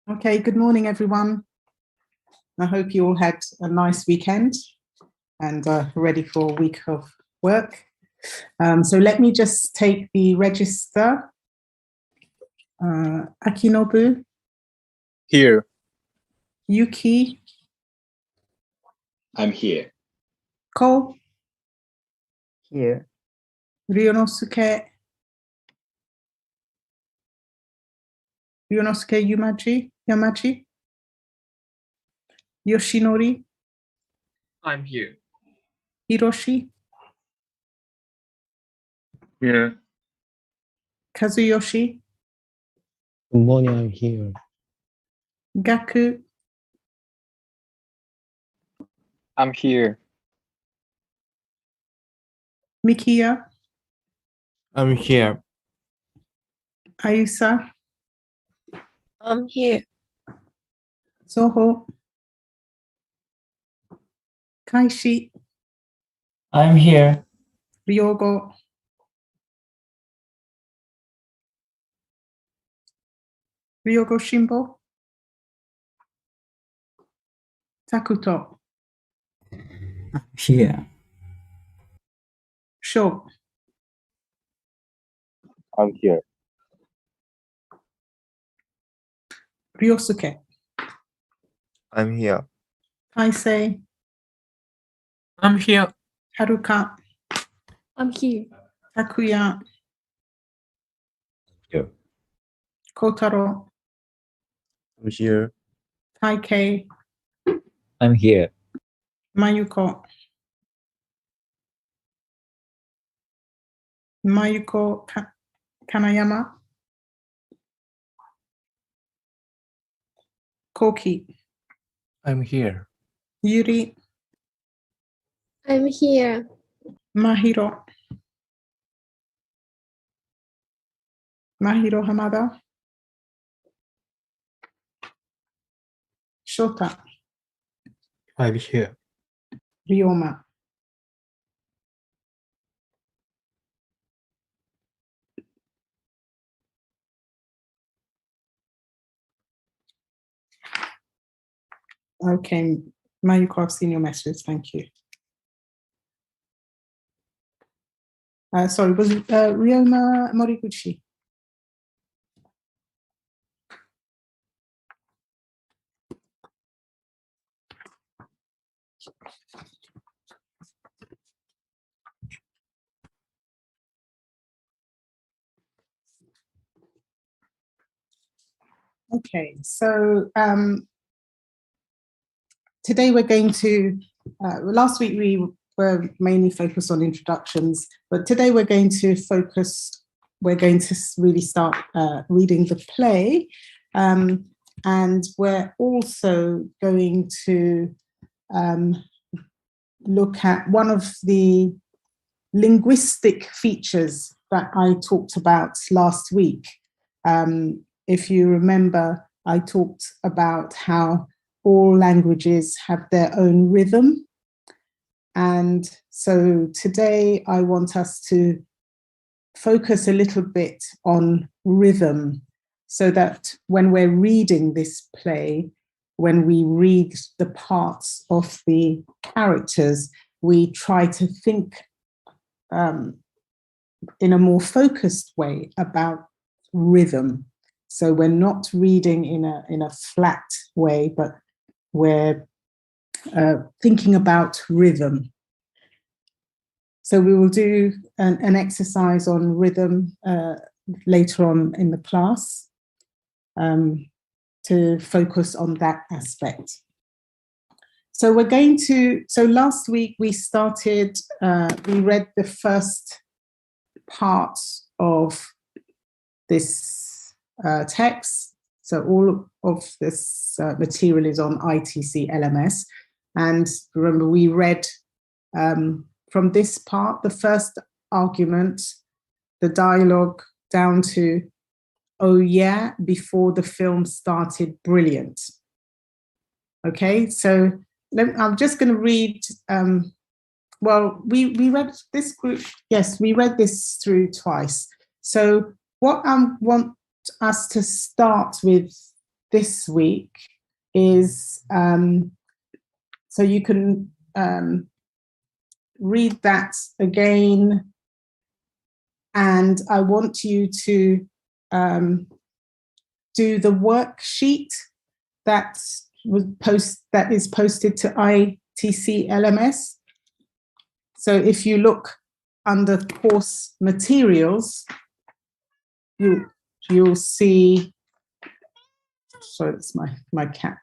Okay, good morning, everyone. I hope you all had a nice weekend and are ready for a week of work. So let me just take the register. Akinobu, Here. Yuki, I'm here. Ko, Here. Ryonosuke Yamachi, Yoshinori, I'm here. Hiroshi, Here. Kazuyoshi, Good morning, I'm here. Gaku, I'm here. Mikiya, I'm here. Ayusa, I'm here. Soho, Kaishi, I'm here. Ryogo, Ryogo Shimbo, Takuto, Here. Sho, I'm here. Ryosuke, I'm here. Taisei, I'm here. Haruka, I'm here. Takuya, Here. Kotaro, I'm here. Taikei, I'm here. Mayuko, Kanayama, Koki, I'm here. Yuri, I'm here. Mahiro Hamada, Shota, I'm here. Ryoma. Okay, Mayuko, I've seen your message. Thank you. Sorry, was it Ryoma Moriguchi? Okay, so today we're going to, last week we were mainly focused on introductions, but today we're going to really start reading the play, and we're also going to look at one of the linguistic features that I talked about last week. If you remember, I talked about how all languages have their own rhythm. And so today I want us to focus a little bit on rhythm so that when we're reading this play, when we read the parts of the characters, we try to think in a more focused way about rhythm. So we're not reading in a flat way, but we're thinking about rhythm. So we will do an exercise on rhythm later on in the class to focus on that aspect. So last week we started, we read the first part of this text. So all of this material is on ITC LMS. And remember, we read from this part, the first argument, the dialogue down to, oh yeah, before the film started, brilliant. Okay, so I'm just going to read, we read this group, yes, we read this through twice. So what I want us to start with this week is, so you can read that again, and I want you to do the worksheet that is posted to ITC LMS. So if you look under course materials, you'll see. Sorry, that's my cat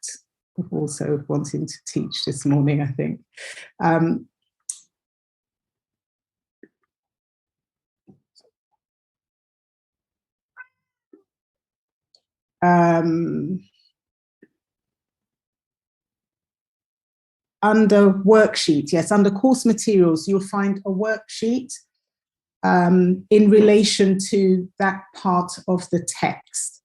also wanting to teach this morning, I think. Under worksheet, yes, under course materials, you'll find a worksheet in relation to that part of the text.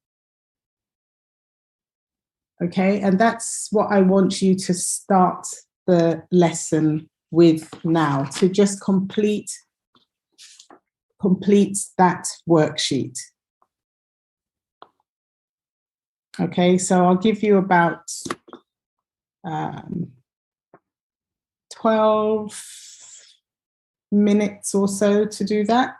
Okay, and that's what I want you to start the lesson with now, to just complete that worksheet. Okay, so I'll give you about 12 minutes or so to do that.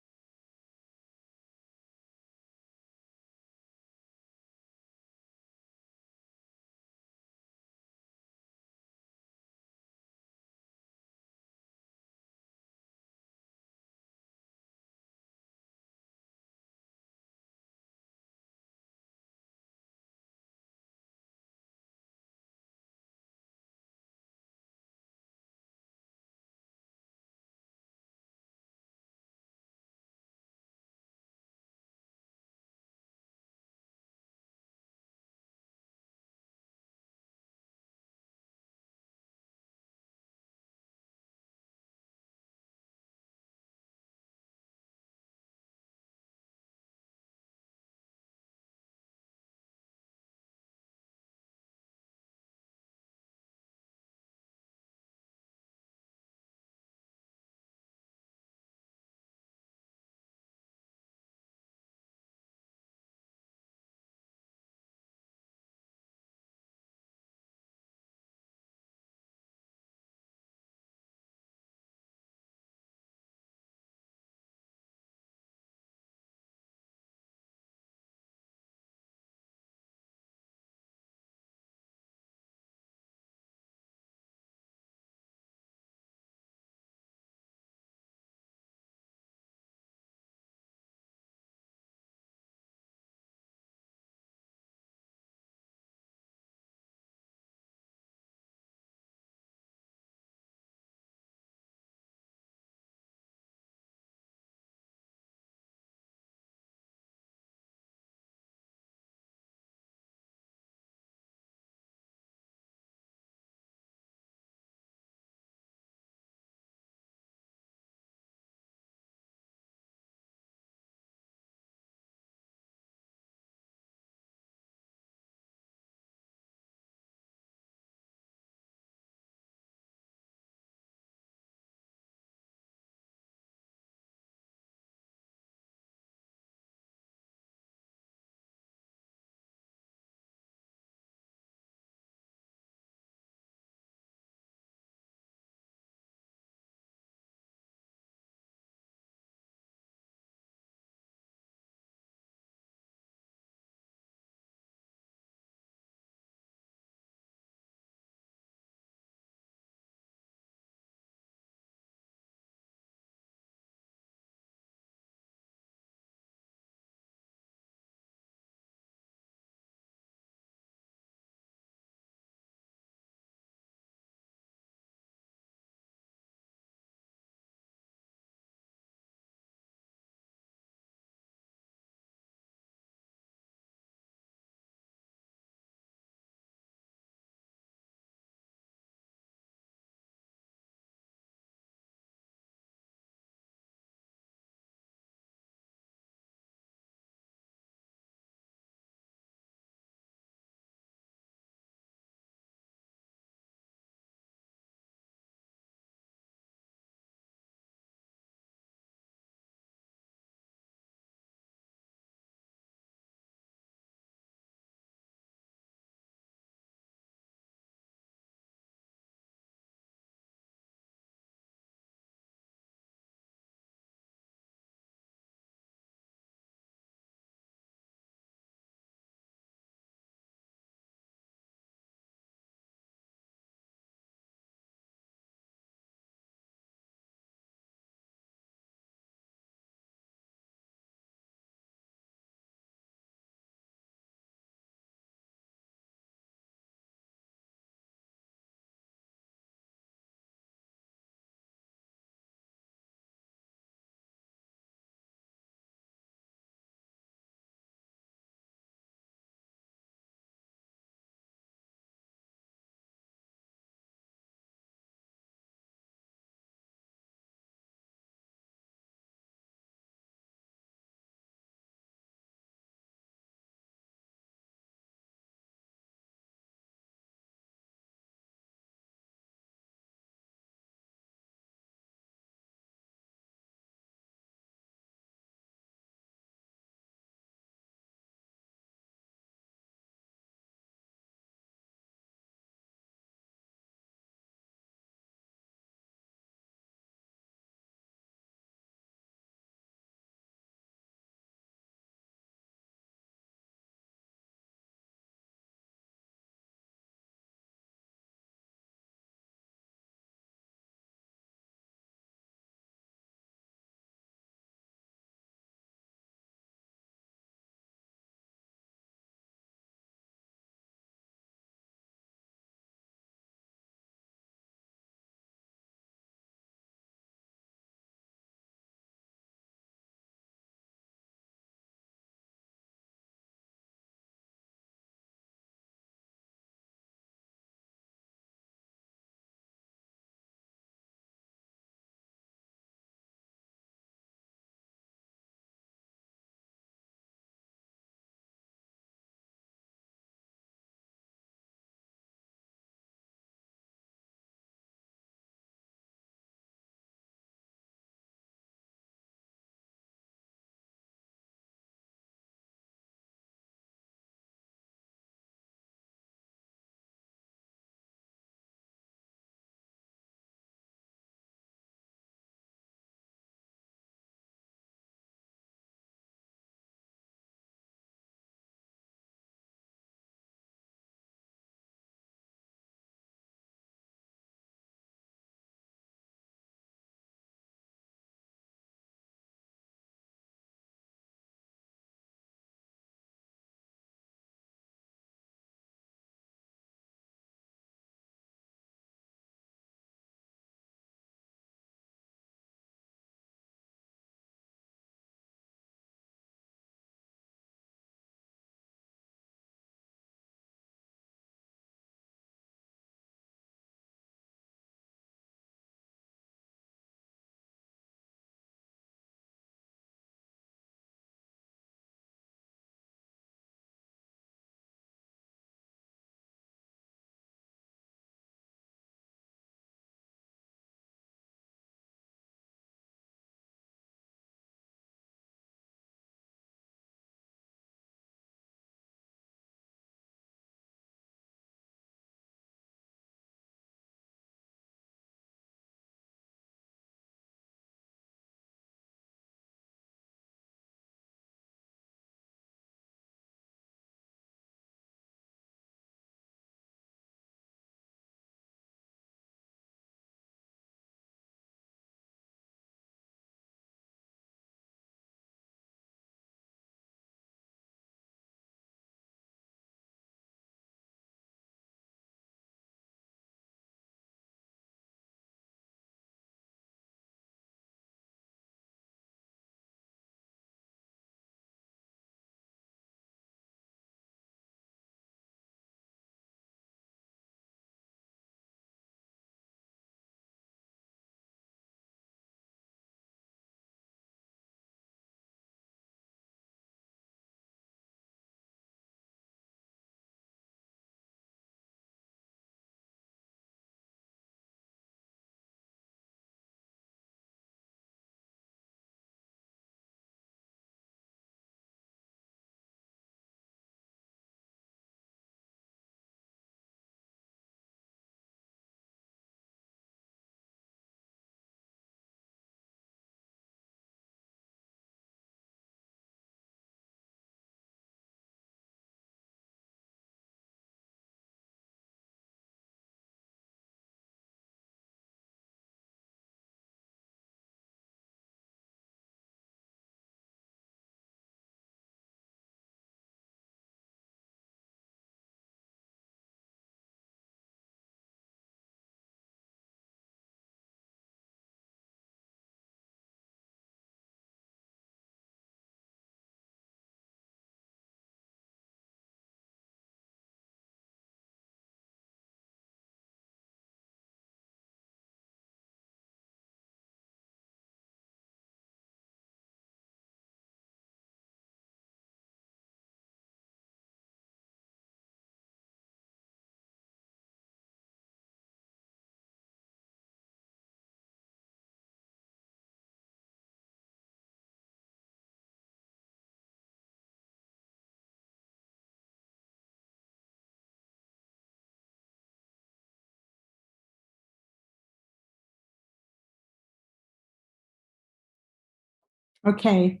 Okay,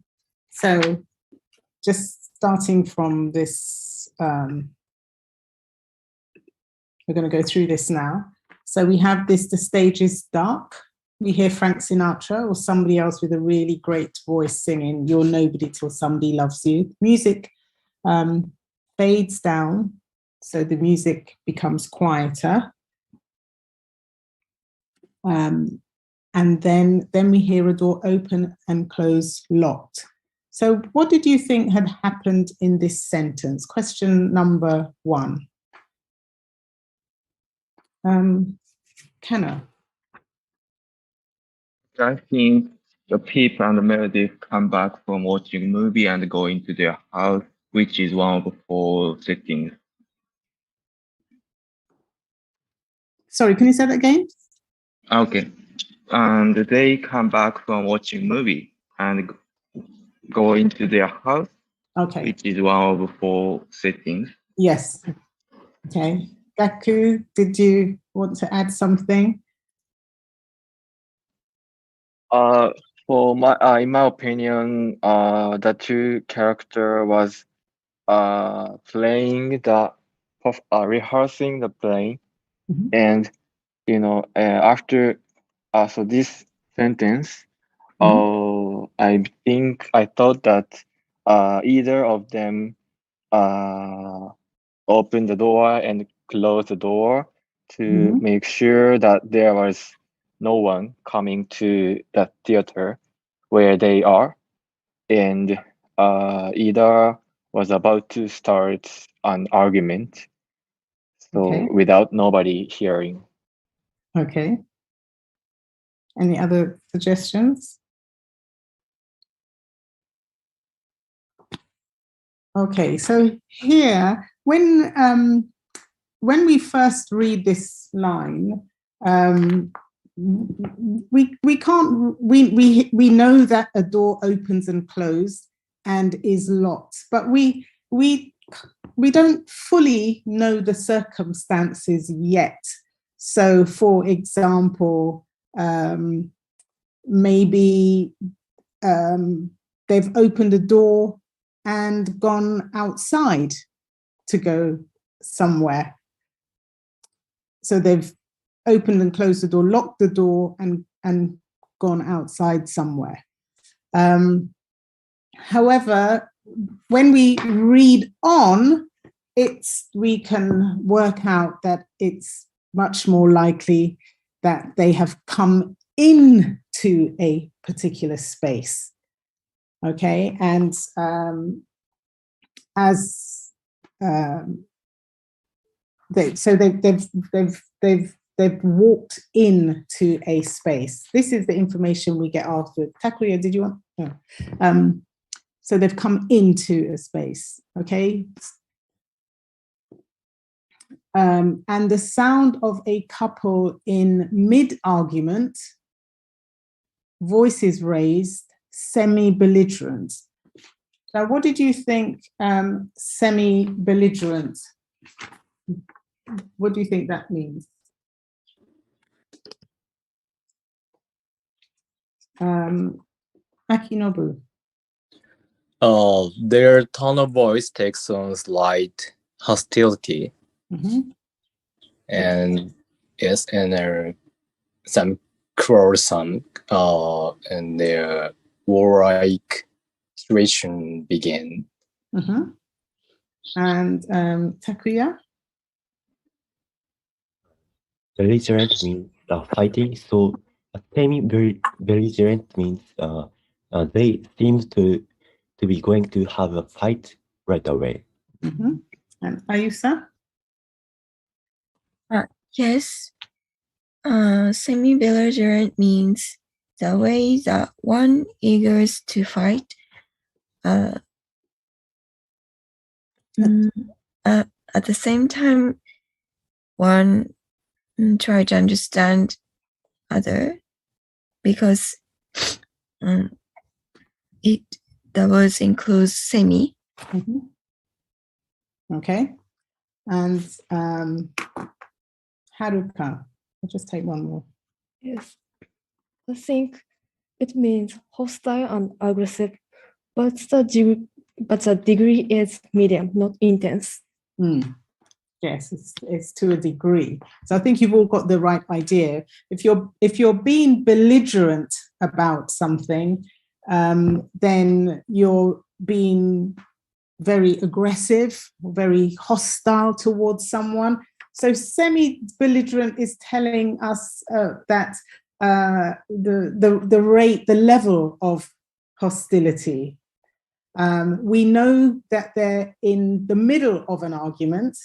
so just starting from this, we're going to go through this now. So we have this, the stage is dark. We hear Frank Sinatra or somebody else with a really great voice singing, "You're nobody till somebody loves you." Music fades down, so the music becomes quieter. And then we hear a door open and close, locked. So what did you think had happened in this sentence? Question number 1. Kenna. I think the Pip and Meredith come back from watching a movie and go into their house, which is one of the 4 settings. Sorry, can you say that again? Okay. And they come back from watching a movie and go into their house, Okay. which is one of the 4 settings. Yes. Okay. Gaku, did you want to add something? For my, in my opinion, the 2 character was playing the rehearsing the playing, Mhm. and after so this sentence, I thought that either of them open the door and close the door to make sure that there was no one coming to the theater where they are, and either was about to start an argument, so Okay. without nobody hearing. Okay. Any other suggestions? Okay, so here, when we first read this line, we can't, we know that a door opens and closes and is locked, but we don't fully know the circumstances yet. So, for example, maybe they've opened a door and gone outside to go somewhere. So they've opened and closed the door, locked the door, and gone outside somewhere. However, when we read on, we can work out that it's much more likely that they have come into a particular space. Okay, and they've walked into a space. This is the information we get after. Takuya, did you want? No. So they've come into a space. Okay. And the sound of a couple in mid-argument, voices raised, semi-belligerent. Now, what did you think semi-belligerent? What do you think that means? Akinobu. Their tone of voice takes on slight hostility, and yes, and some quarrelsome, and their warlike situation began. And Takuya? Belligerent means fighting, so semi-belligerent means they seem to be going to have a fight right away. And Ayusa? Yes. Semi-belligerent means the way that one eagers to fight. At the same time, one try to understand other, because the words includes semi. Okay. And Haruka, I'll just take one more. Yes. I think It means hostile and aggressive, but the degree is medium, not intense. Yes, it's to a degree. So I think you've all got the right idea. If you're being belligerent about something, then you're being very aggressive, very hostile towards someone. So semi-belligerent is telling us that the rate, the level of hostility. We know that they're in the middle of an argument.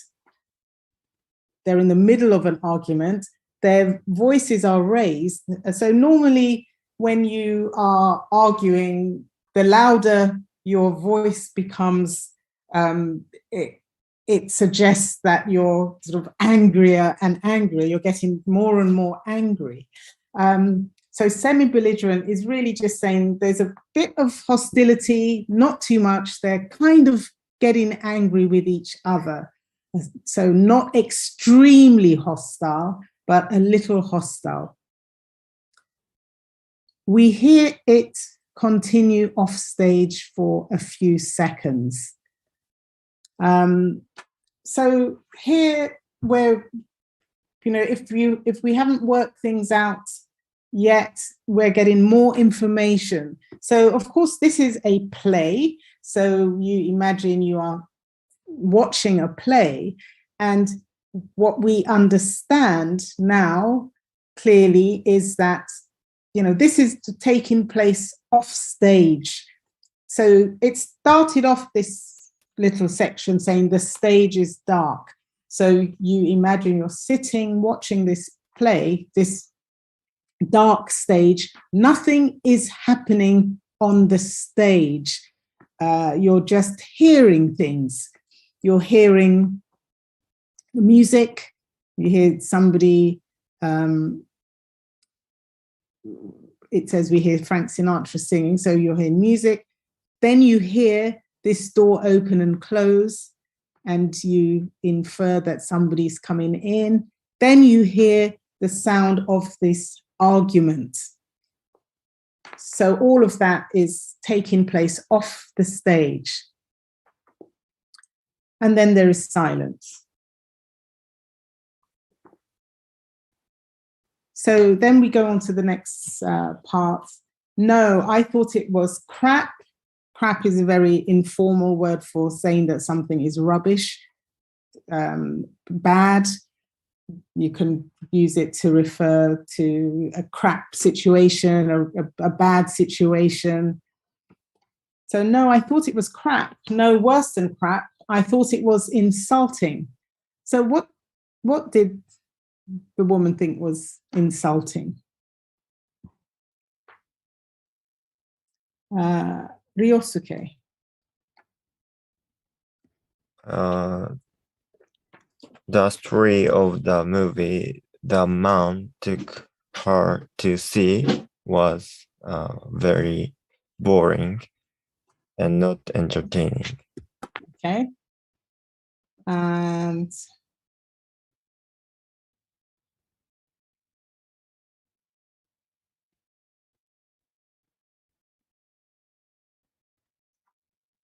They're in the middle of an argument. Their voices are raised. So normally when you are arguing, the louder your voice becomes, it suggests that you're sort of angrier and angrier. You're getting more and more angry. So semi-belligerent is really just saying there's a bit of hostility, not too much. They're kind of getting angry with each other. So not extremely hostile, but a little hostile. We hear it continue off stage for a few seconds. So here where, if we haven't worked things out yet, we're getting more information. So of course this is a play. So you imagine you are watching a play, and what we understand now clearly is that this is taking place off stage. So it started off this little section saying the stage is dark. So you imagine you're sitting watching this play, this dark stage. Nothing is happening on the stage. You're just hearing things. You're hearing the music. You hear somebody, it says we hear Frank Sinatra singing, so you're hearing music. Then you hear this door open and close, and you infer that somebody's coming in. Then you hear the sound of this argument. So all of that is taking place off the stage. And then there is silence. So then we go on to the next part. No, I thought it was crap. Crap is a very informal word for saying that something is rubbish, bad. You can use it to refer to a crap situation or a bad situation. So no, I thought it was crap. No, worse than crap. I thought it was insulting. So what did the woman think was insulting? Ryosuke. The story of the movie the man took her to see was very boring and not entertaining. Okay. And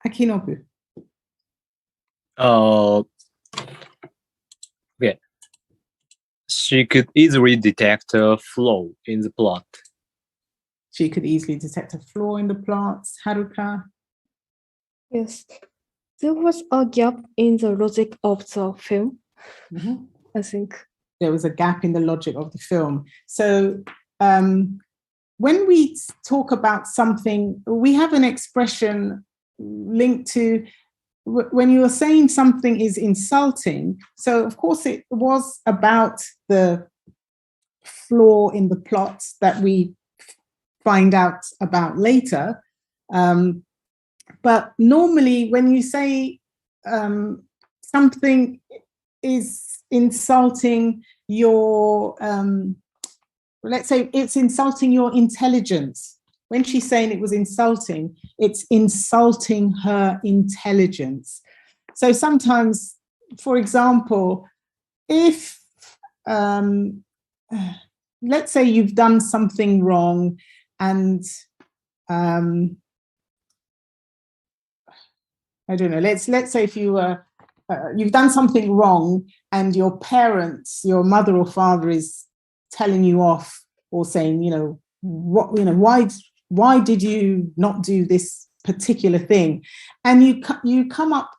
Akinobu. Okay. She could easily detect a flaw in the plot. She could easily detect a flaw in the plot. Haruka. Yes. There was a gap in the logic of the film, I think. There was a gap in the logic of the film. So when we talk about something, we have an expression linked to when you are saying something is insulting. So of course it was about the flaw in the plot that we find out about later. But normally when you say something is insulting your, let's say it's insulting your intelligence. When she's saying it was insulting, it's insulting her intelligence. So sometimes, for example, if, let's say you've done something wrong and I don't know, let's say if you were, you've done something wrong and your parents, your mother or father is telling you off or saying, why did you not do this particular thing? And you come up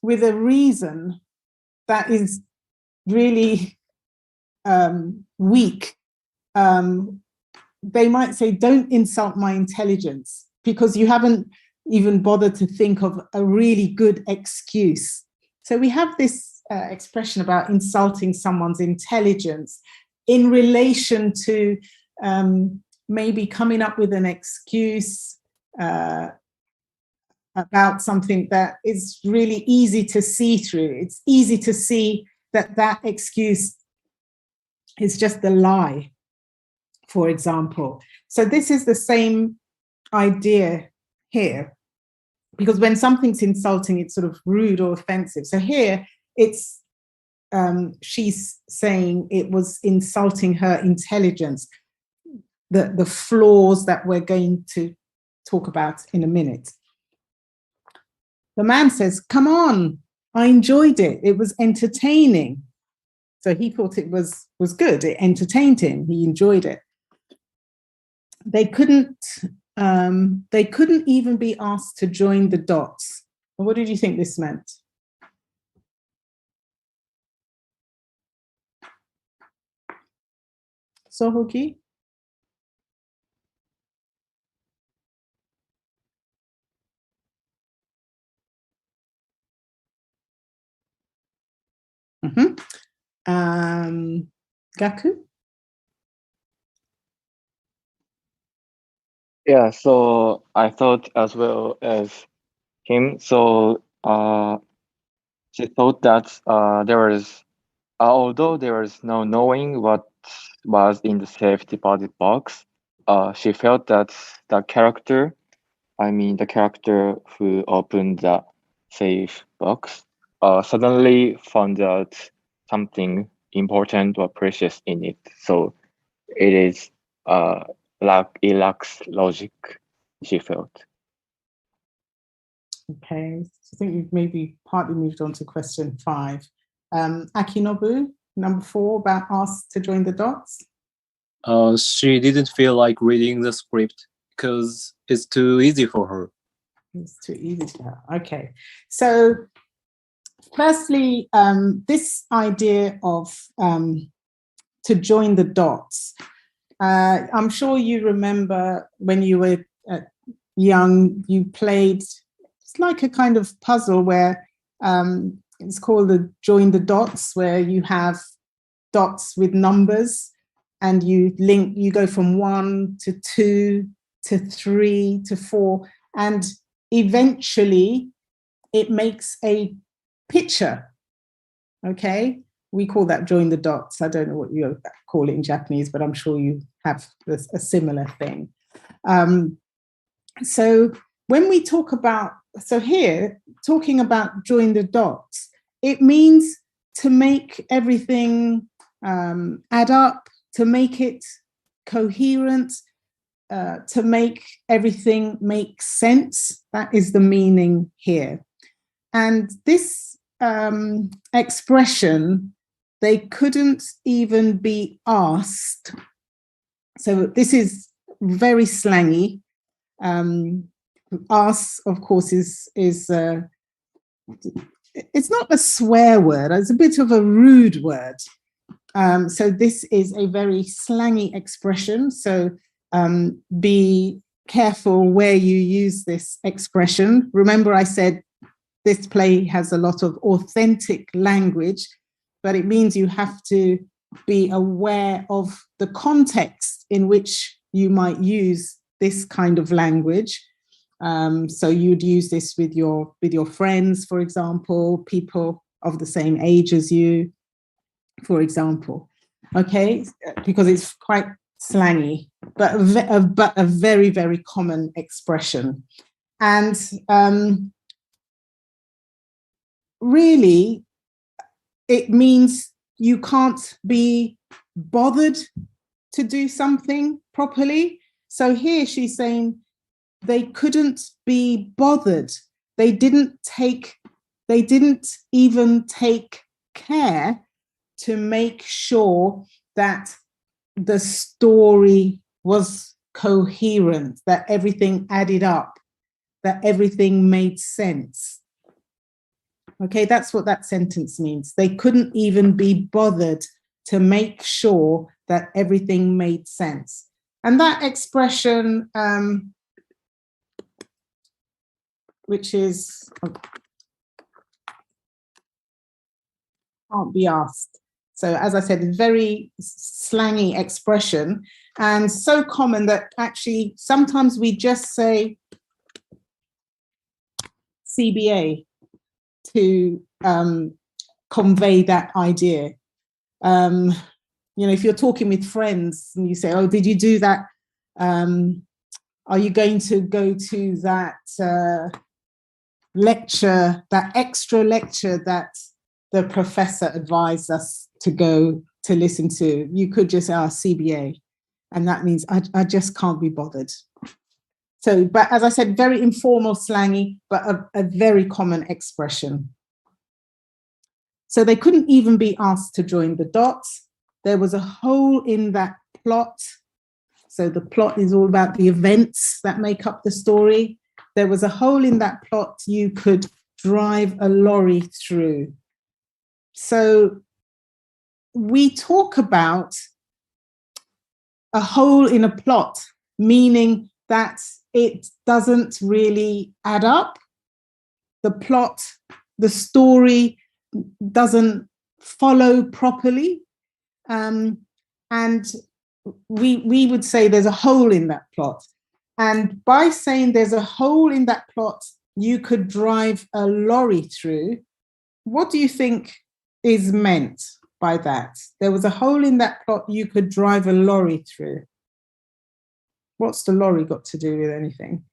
with a reason that is really weak. They might say, don't insult my intelligence, because you haven't even bothered to think of a really good excuse. So we have this expression about insulting someone's intelligence in relation to maybe coming up with an excuse about something that is really easy to see through. It's easy to see that that excuse is just a lie, for example. So this is the same idea here, because when something's insulting, it's sort of rude or offensive. So here it's she's saying it was insulting her intelligence, the flaws that we're going to talk about in a minute. The man says, come on, I enjoyed it. It was entertaining. So he thought it was good. It entertained him. He enjoyed it. They couldn't even be asked to join the dots. What did you think this meant? Sohoki? Gaku? Yeah, so I thought as well as him. So she thought that although there was no knowing what was in the safe deposit box, she felt that the character who opened the safe box suddenly found out something important or precious in it. So it is it lacks logic, she felt. Okay, I think you've maybe partly moved on to question 5. Akinobu, number 4, about asked to join the dots. She didn't feel like reading the script because it's too easy for her. It's too easy for her. Okay, so firstly, this idea of to join the dots. I'm sure you remember when you were young, you played, it's like a kind of puzzle where it's called the join the dots, where you have dots with numbers and you go from 1 to 2 to 3 to 4, and eventually it makes a picture. Okay, we call that join the dots. I don't know what you call it in Japanese, but I'm sure you have a similar thing. So when we talk about, so here, talking about join the dots, it means to make everything add up, to make it coherent, to make everything make sense. That is the meaning here. And this expression, they couldn't even be asked. So this is very slangy. Ask, of course, is it's not a swear word. It's a bit of a rude word. So this is a very slangy expression. So be careful where you use this expression. Remember, I said this play has a lot of authentic language, but it means you have to be aware of the context in which you might use this kind of language. So you'd use this with your friends, for example, people of the same age as you, for example. Okay, because it's quite slangy, but a very, very common expression. And really, it means you can't be bothered to do something properly. So here she's saying they couldn't be bothered. They didn't even take care to make sure that the story was coherent, that everything added up, that everything made sense. Okay, that's what that sentence means. They couldn't even be bothered to make sure that everything made sense. And that expression, which is, can't be asked. So as I said, a very slangy expression and so common that actually sometimes we just say CBA to convey that idea. You know, if you're talking with friends and you say, oh, did you do that? Are you going to go to that lecture, that extra lecture that the professor advised us to go to listen to? You could just say, CBA. And that means I just can't be bothered. So, but as I said, very informal, slangy, but a very common expression. So they couldn't even be asked to join the dots. There was a hole in that plot. So the plot is all about the events that make up the story. There was a hole in that plot you could drive a lorry through. So we talk about a hole in a plot, meaning that it doesn't really add up. The plot, the story doesn't follow properly. And we would say there's a hole in that plot. And by saying there's a hole in that plot you could drive a lorry through, what do you think is meant by that? There was a hole in that plot you could drive a lorry through. What's the lorry got to do with anything?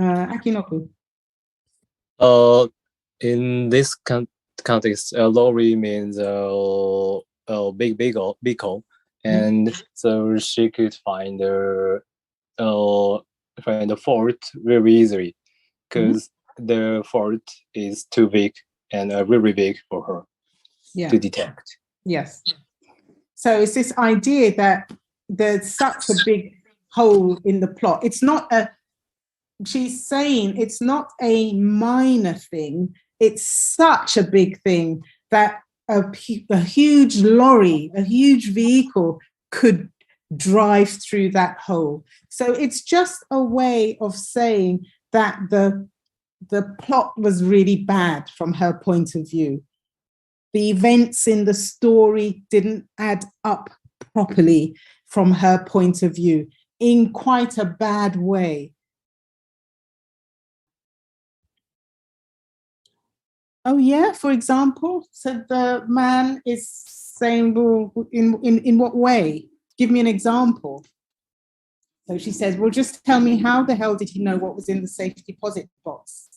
Akinoku. In this context, a lorry means a big vehicle, and so she could find the fault very easily because the fault is too big and very big for her to detect. Yes. So it's this idea that there's such a big hole in the plot. It's not she's saying it's not a minor thing. It's such a big thing that a huge lorry, a huge vehicle could drive through that hole. So it's just a way of saying that the plot was really bad from her point of view. The events in the story didn't add up properly from her point of view in quite a bad way. Oh yeah, for example, so the man is saying, well, in what way? Give me an example. So she says, well, just tell me, how the hell did he know what was in the safe deposit box?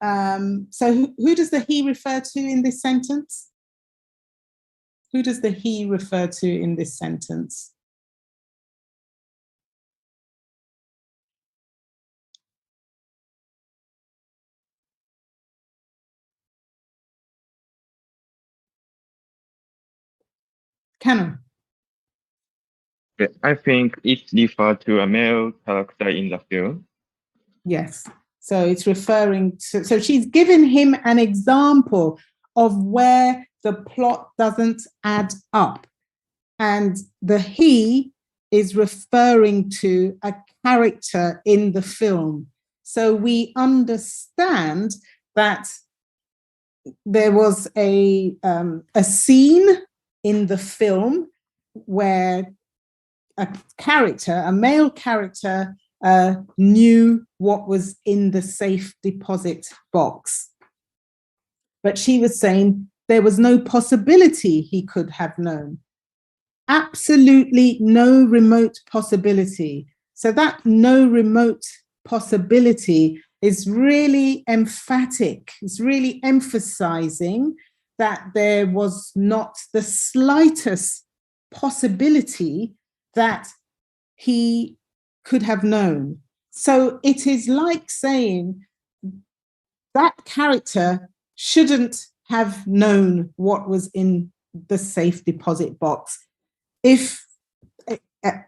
So who does the he refer to in this sentence? Who does the he refer to in this sentence? Canon. I think it refers to a male character in the film. Yes. So it's referring to, so she's given him an example of where the plot doesn't add up. And the he is referring to a character in the film. So we understand that there was a scene in the film where a character, a male character, knew what was in the safe deposit box. But she was saying there was no possibility he could have known. Absolutely no remote possibility. So that no remote possibility is really emphatic. It's really emphasizing that there was not the slightest possibility that he could have known. So it is like saying that character shouldn't have known what was in the safe deposit box if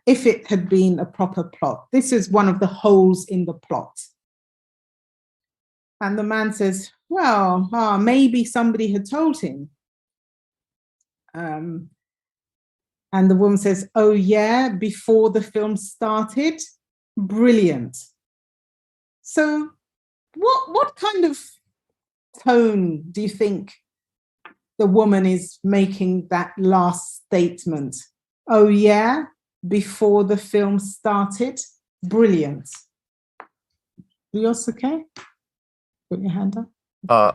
it had been a proper plot. This is one of the holes in the plot. And the man says, well, maybe somebody had told him. And the woman says, oh yeah, before the film started? Brilliant. So what kind of tone do you think the woman is making that last statement? Oh yeah, before the film started? Brilliant. Ryosuke? Put your hand up. I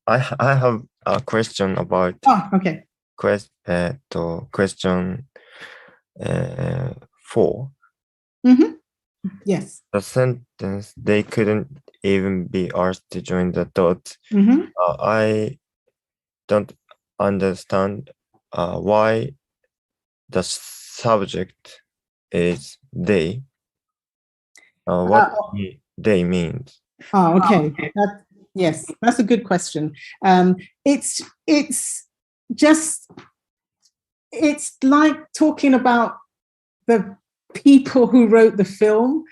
have a question about okay. Question 4. Mm-hmm. Yes. The sentence, they couldn't even be asked to join the dots. Mm-hmm. I don't understand why the subject is they. What they means. Oh, okay. Yes, that's a good question. It's like talking about the people who wrote the film.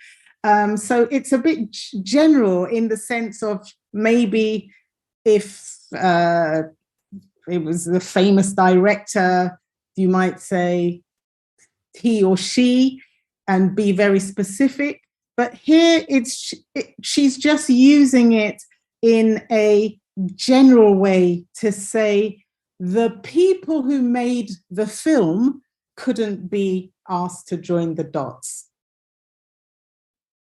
So it's a bit general in the sense of maybe if it was the famous director, you might say he or she and be very specific. But here she's just using it in a general way to say the people who made the film couldn't be asked to join the dots.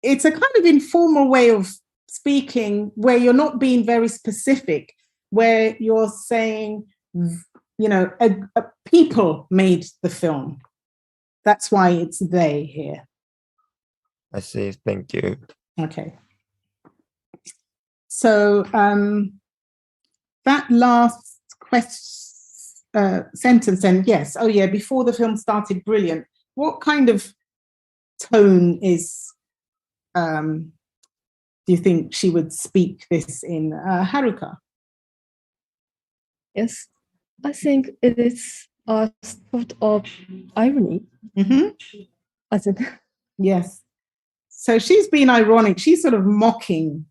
It's a kind of informal way of speaking where you're not being very specific, where you're saying, you know, a people made the film. That's why it's they here. I see. Thank you. Okay. So that last sentence then, yes, oh yeah, before the film started, brilliant. What kind of tone is, do you think she would speak this in, Haruka? Yes, I think it is a sort of irony. Mm-hmm. I think. Yes. So she's being ironic. She's sort of mocking,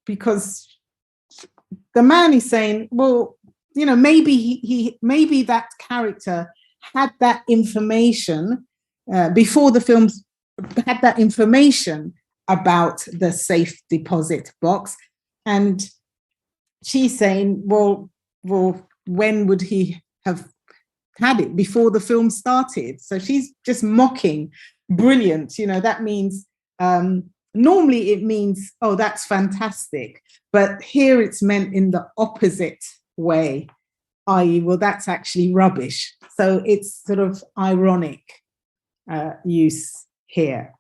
because the man is saying, well, you know, maybe maybe that character had that information before the film, had that information about the safe deposit box, and she's saying, well, when would he have had it? Before the film started. So she's just mocking. Brilliant. You know, that means normally it means, oh, that's fantastic. But here it's meant in the opposite way, i.e., well, that's actually rubbish. So it's sort of ironic use here.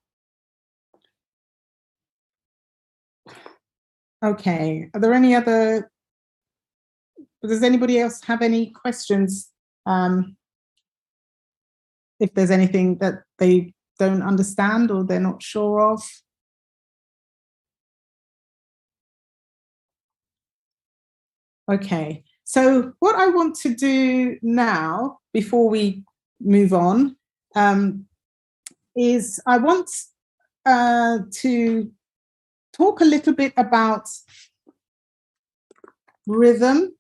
Okay. Are there any other? Does anybody else have any questions? If there's anything that they don't understand or they're not sure of? Okay, so what I want to do now, before we move on, is I want to talk a little bit about rhythm.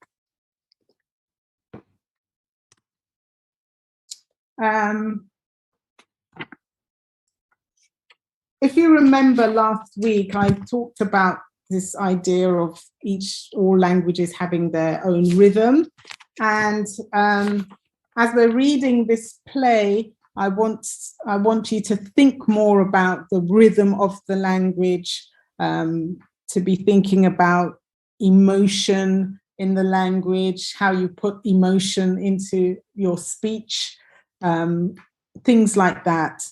If you remember last week, I talked about this idea of all languages having their own rhythm. And as we're reading this play, I want you to think more about the rhythm of the language, to be thinking about emotion in the language, how you put emotion into your speech, things like that.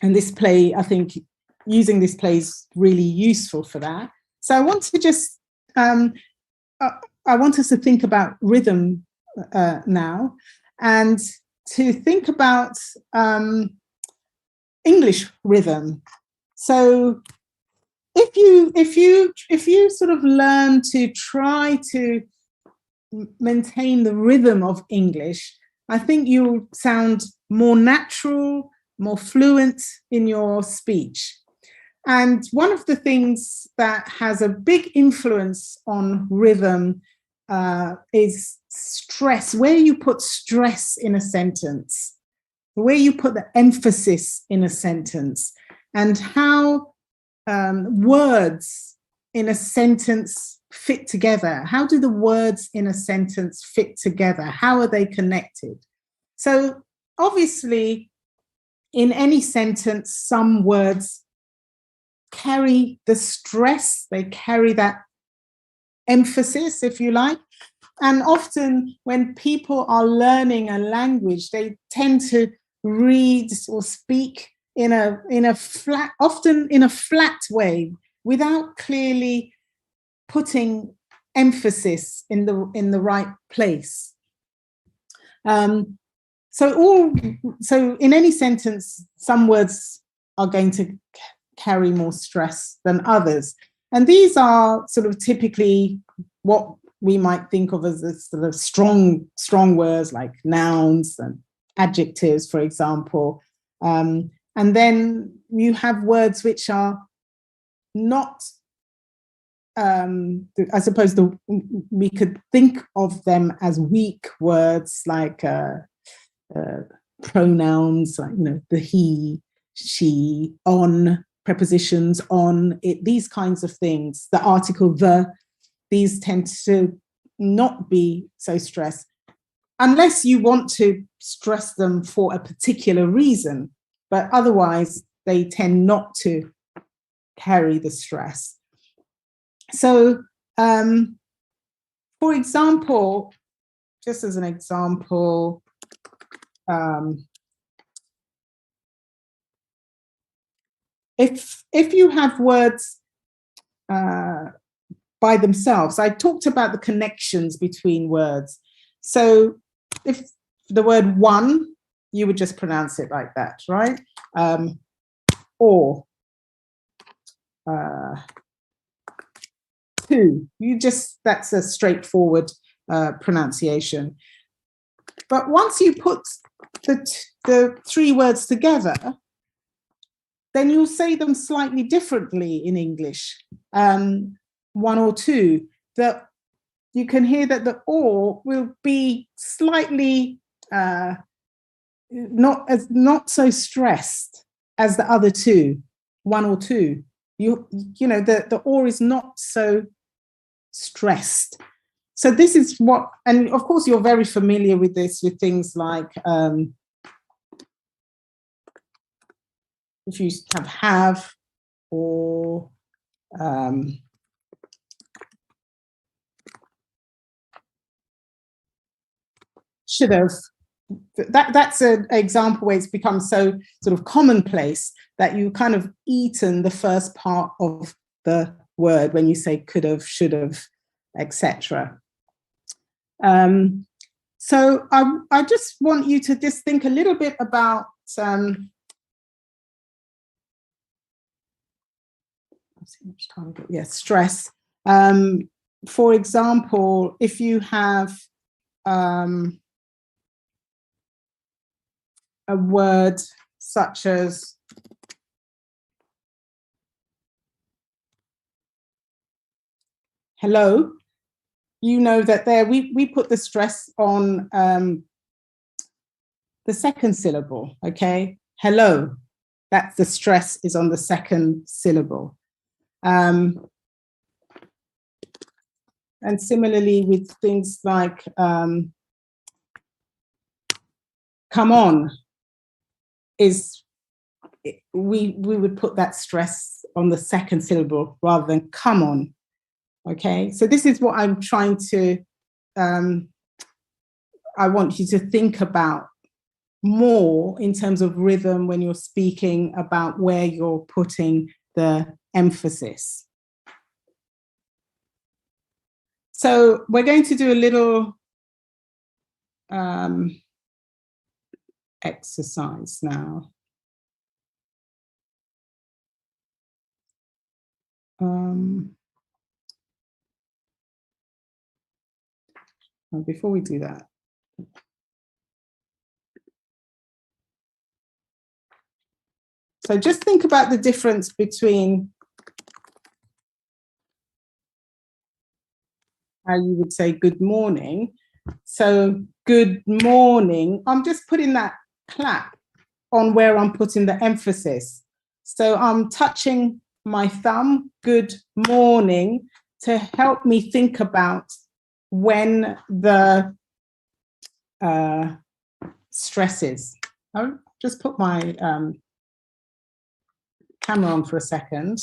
And this play, I think, using this play is really useful for that. So I want to just I want us to think about rhythm now, and to think about English rhythm. So if you sort of learn to try to maintain the rhythm of English, I think you'll sound more natural, more fluent in your speech. And one of the things that has a big influence on rhythm is stress, where you put stress in a sentence, where you put the emphasis in a sentence, and how words in a sentence fit together. How do the words in a sentence fit together? How are they connected? So obviously, in any sentence, some words carry the stress, they carry that emphasis, if you like. And often when people are learning a language, they tend to read or speak in a flat, often in a flat way, without clearly putting emphasis in the right place. So in any sentence, some words are going to carry more stress than others. And these are sort of typically what we might think of as the sort of strong words, like nouns and adjectives, for example. And then you have words which are not, I suppose we could think of them as weak words, like pronouns, like, the he, she, on, prepositions, on, it, these kinds of things. The article the, these tend to not be so stressed, unless you want to stress them for a particular reason, but otherwise they tend not to carry the stress. So, for example, just as an example, if you have words by themselves, I talked about the connections between words. So if the word one, you would just pronounce it like that, right? Or two, that's a straightforward pronunciation. But once you put the three words together, then you'll say them slightly differently in English. One or two, that you can hear that the or will be slightly not so stressed as the other two, one or two. You know, the or is not so stressed. So this is what, and of course you're very familiar with this, with things like if you have or should have. That's an example where it's become so sort of commonplace that you kind of eaten the first part of the word when you say could have, should have, etc. So I just want you to just think a little bit about stress. For example, if you have a word such as hello, you know that there we put the stress on the second syllable, okay? Hello, that's the stress is on the second syllable. And similarly with things like come on, we would put that stress on the second syllable rather than come on. Okay, so this is what I'm trying to, I want you to think about more in terms of rhythm when you're speaking about where you're putting the emphasis. So we're going to do a little exercise now. Before we do that, so just think about the difference between how you would say good morning. So good morning, I'm just putting that clap on where I'm putting the emphasis. So I'm touching my thumb, good morning, to help me think about when the stress is. I'll just put my camera on for a second.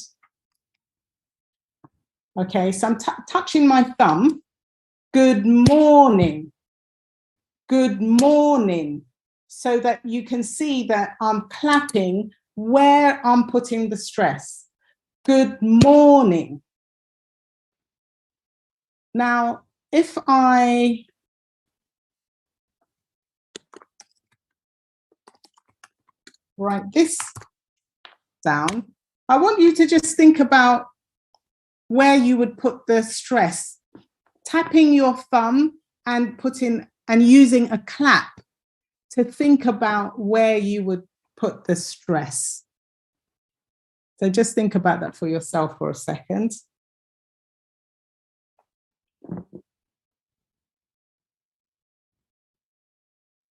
Okay, so I'm touching my thumb. Good morning. Good morning. So that you can see that I'm clapping where I'm putting the stress. Good morning. Now, if I write this down, I want you to just think about where you would put the stress, tapping your thumb and using a clap to think about where you would put the stress. So just think about that for yourself for a second.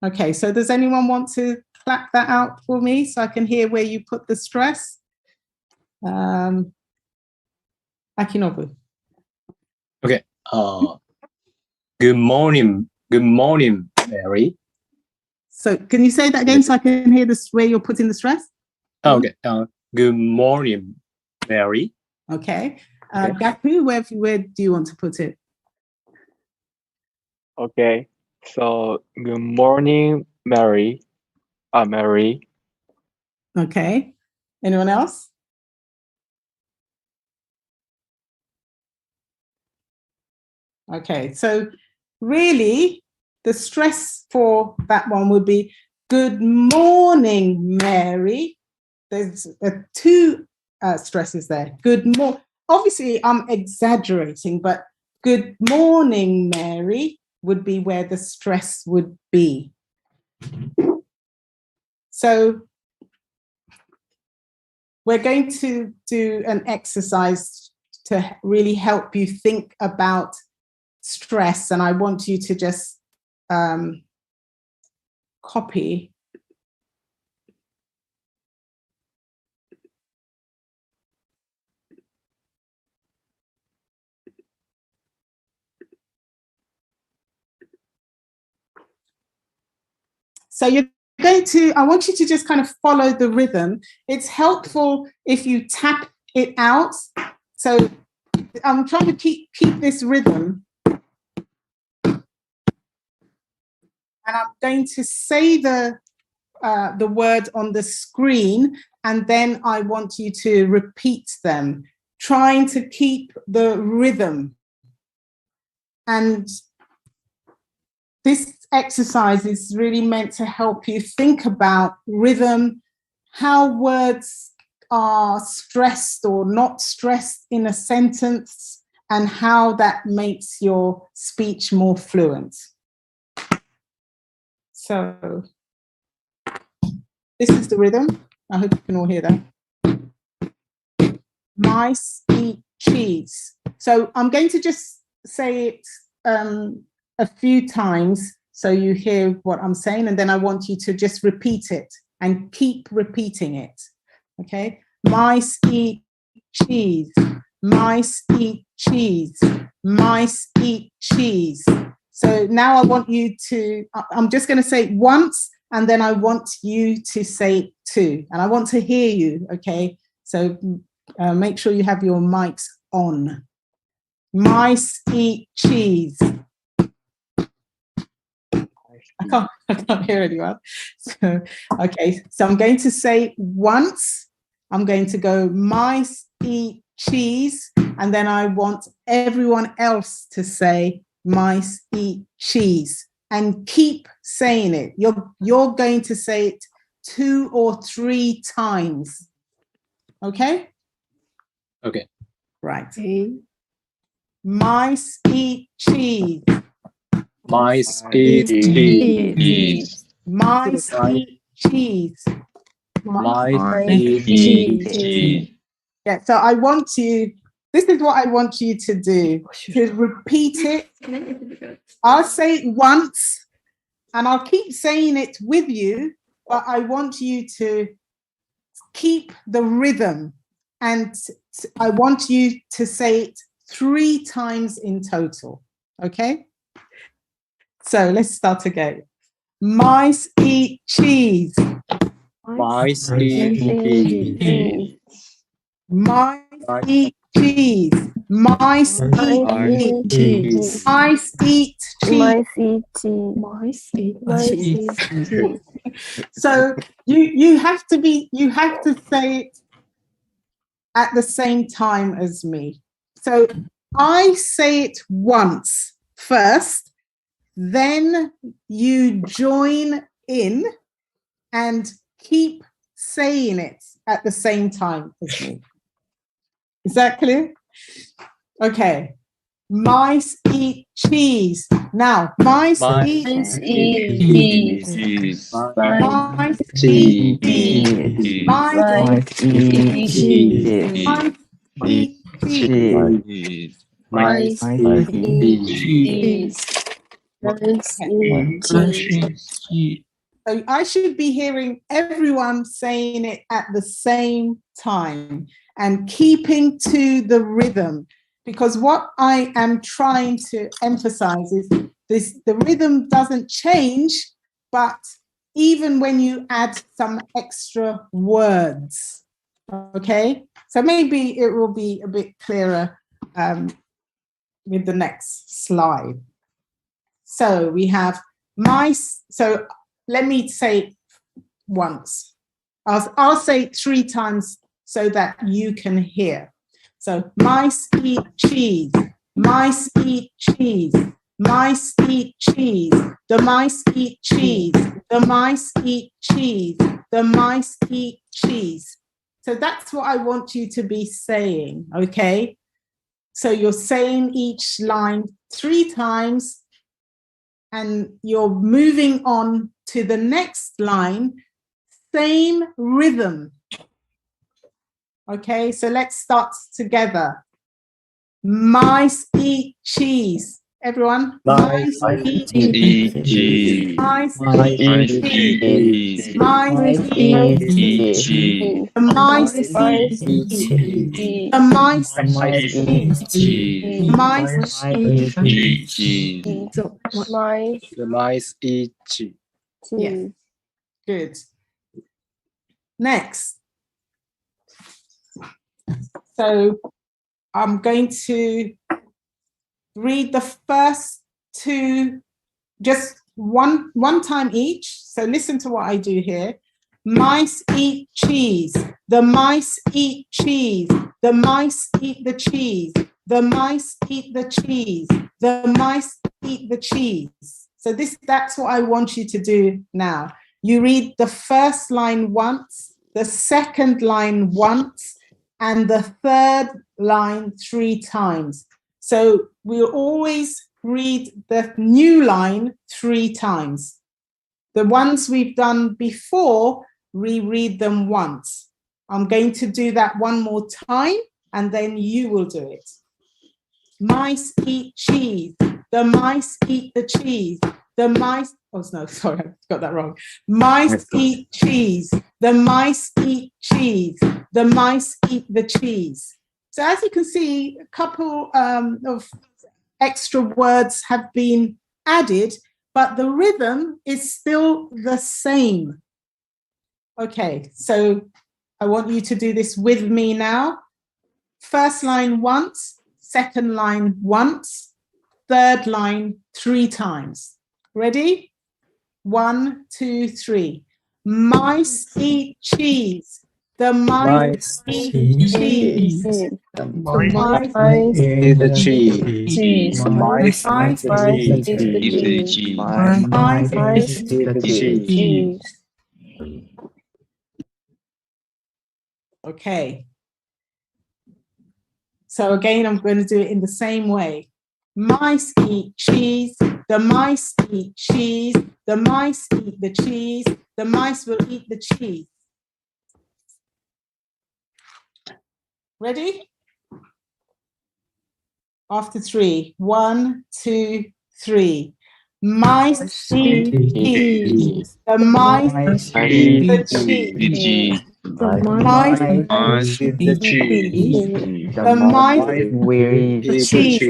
Okay, so does anyone want to clap that out for me so I can hear where you put the stress? Akinobu. Okay. Good morning, Mary. So can you say that again so I can hear this where you're putting the stress? Okay. Good morning, Mary. Okay. Gaku, where do you want to put it? Okay. So good morning, Mary. Mary. Okay. Anyone else? Okay. So really, the stress for that one would be good morning, Mary. There's two stresses there. Good morning. Obviously, I'm exaggerating, but good morning, Mary would be where the stress would be. So we're going to do an exercise to really help you think about stress, and I want you to just copy so you're going to, I want you to just kind of follow the rhythm. It's helpful if you tap it out. So I'm trying to keep this rhythm. And I'm going to say the word on the screen, and then I want you to repeat them, trying to keep the rhythm. And this exercise is really meant to help you think about rhythm, how words are stressed or not stressed in a sentence, and how that makes your speech more fluent. So this is the rhythm. I hope you can all hear that. Mice eat cheese. So I'm going to just say it a few times so you hear what I'm saying, and then I want you to just repeat it and keep repeating it. Okay? Mice eat cheese. Mice eat cheese. Mice eat cheese. So now I want you to, I'm just going to say it once, and then I want you to say it too. And I want to hear you, okay? So make sure you have your mics on. Mice eat cheese. I can't hear anyone. So, okay, so I'm going to say once. I'm going to go, mice eat cheese, and then I want everyone else to say mice eat cheese, and keep saying it. You're going to say it 2 or 3 times. Okay? Okay. Right. Okay. Mice eat cheese. Mice eat cheese. Mice eat cheese. Mice eat cheese. Yeah, so I want you, this is what I want you to do, to repeat it. I'll say it once, and I'll keep saying it with you, but I want you to keep the rhythm, and I want you to say it 3 times in total, okay? So let's start again. Mice eat cheese. Mice eat cheese. Mice eat cheese. Mice eat cheese. Mice eat cheese. Mice eat cheese. So you have to say it at the same time as me. So I say it once first, then you join in and keep saying it at the same time as me. Is that clear? Okay. Mice eat cheese. Now, mice eat cheese. Mice eat cheese. Mice eat cheese. Mice eat cheese. Mice eat cheese. So I should be hearing everyone saying it at the same time and keeping to the rhythm, because what I am trying to emphasize is the rhythm doesn't change, but even when you add some extra words, okay? So maybe it will be a bit clearer with the next slide. So we have mice. So let me say it once. I'll say it 3 times so that you can hear. So mice eat cheese. Mice eat cheese. Mice eat cheese. The mice eat cheese. The mice eat cheese. The mice eat cheese. So that's what I want you to be saying, okay? So you're saying each line 3 times, and you're moving on to the next line, same rhythm. Okay, so let's start together. Mice eat cheese. Everyone. Mice eat cheese. Mice Mice eat cheese. Mice eat cheese. The mice eat cheese. The mice eat cheese. Mice eat cheese. So The mice eat cheese. Yes. Good. Next. So I'm going to read the first 2, just one time each. So listen to what I do here. Mice eat cheese. The mice eat cheese. The mice eat the cheese. The mice eat the cheese. The mice eat the cheese. So that's what I want you to do now. You read the first line once, the second line once, and the third line 3 times. So we'll always read the new line 3 times. The ones we've done before, reread them once. I'm going to do that one more time, and then you will do it. Mice eat cheese. The mice eat the cheese. The mice, oh no, sorry, I got that wrong. Mice eat cheese. The mice eat cheese. The mice eat the cheese. So as you can see, a couple of extra words have been added, but the rhythm is still the same. Okay, so I want you to do this with me now. First line once, second line once, third line 3 times. Ready? 1, 2, 3. Mice eat cheese. The mice eat cheese. The mice eat the cheese. Cheese. The mice Mice eat the cheese. eat the Mice Mice eat the cheese. cheese. Okay. So again, I'm going to do it in the same way. Mice eat cheese. The mice eat cheese. The mice eat the cheese. The mice will eat the cheese. Ready? After 3. 1, 2, 3. Mice eat cheese. The mice eat the cheese. The Mice eat the cheese. The mice will eat the cheese.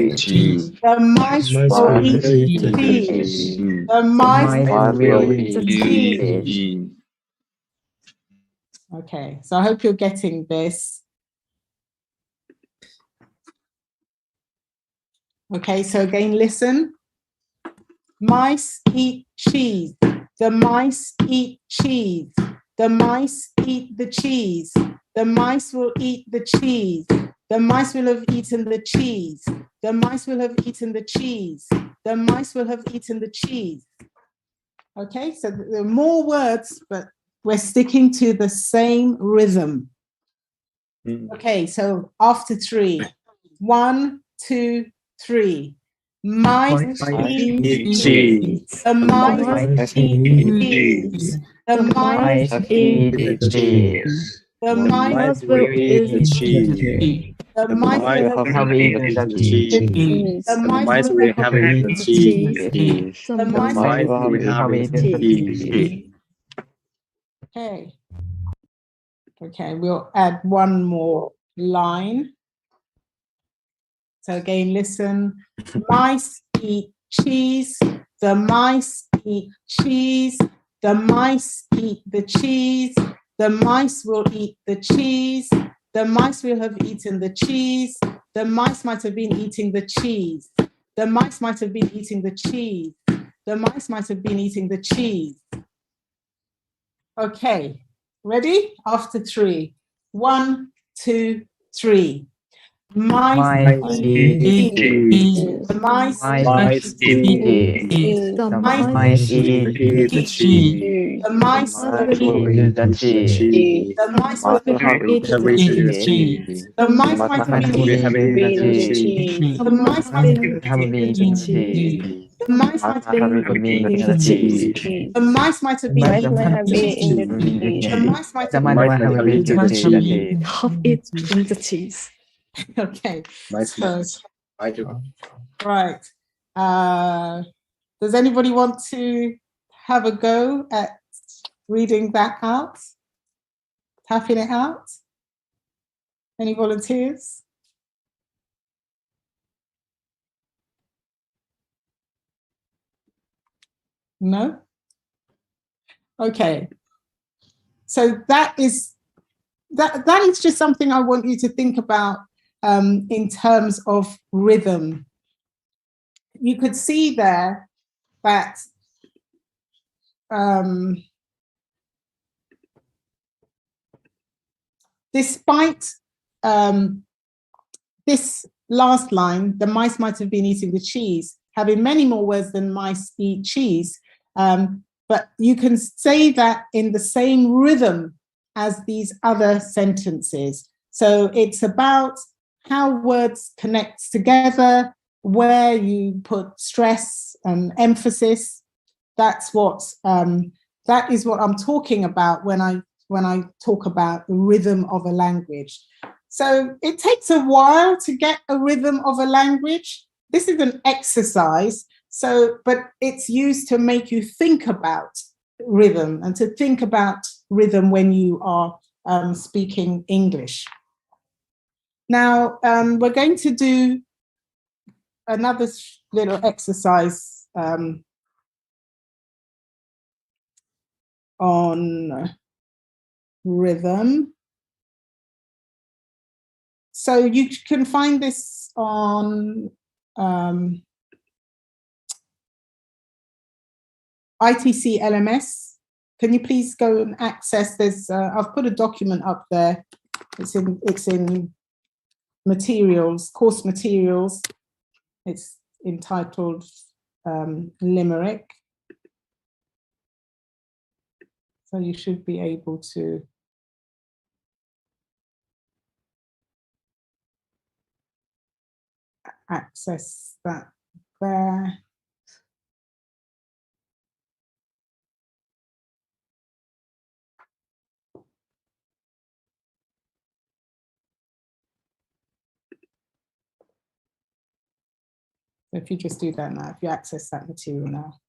The mice will eat the cheese. cheese. The mice will eat the cheese. Okay, so I hope you're getting this. Okay, so again, listen. Mice eat cheese. The mice eat cheese. The mice eat the cheese. The mice will eat the cheese. The mice will have eaten the cheese. The mice will have eaten the cheese. The mice will have eaten the cheese. Okay, so there are more words, but we're sticking to the same rhythm. Okay, so after 3. 1, 2, 3. Mice eat cheese. The mice eat cheese. The mice eat the cheese. The mice will eat the cheese. The mice will have eaten the cheese. The mice will will have eaten the cheese. The mice will have eaten the cheese. Okay. Okay, we'll add one more line. So again, listen. Mice eat cheese. The mice eat cheese. The mice eat the cheese. The mice will eat the cheese. The mice will have eaten the cheese. The mice might have been eating the cheese. The mice might have been eating the cheese. The mice might have been eating the cheese. Okay, ready? After 3. 1, 2, 3. Mice eat cheese. The mice eat cheese. The mice eat the cheese. The mice will eat the cheese. The mice will have eaten Have eaten the cheese. The mice might have been will have eating eaten the cheese. The mice might have been Have eaten the cheese. The mice might have been Have eaten the cheese. The mice might have been Mice might have eaten the cheese. The mice might have have eaten the cheese. Have eaten the cheese. Okay. Mice, So, mice. right. Does anybody want to have a go at reading that out? Tapping it out? Any volunteers? No? Okay. So that is just something I want you to think about in terms of rhythm. You could see there that despite this last line, the mice might have been eating the cheese, having many more words than mice eat cheese, but you can say that in the same rhythm as these other sentences. So it's about how words connect together, where you put stress and emphasis. That is what I'm talking about when I talk about the rhythm of a language. So it takes a while to get a rhythm of a language. This is an exercise, but it's used to make you think about rhythm and to think about rhythm when you are speaking English. Now, we're going to do another little exercise on rhythm. So you can find this on ITC LMS can you please go and access this? I've put a document up there. It's in materials, course materials. It's entitled Limerick. So you should be able to access that there. So if you just do that now, if you access that material now.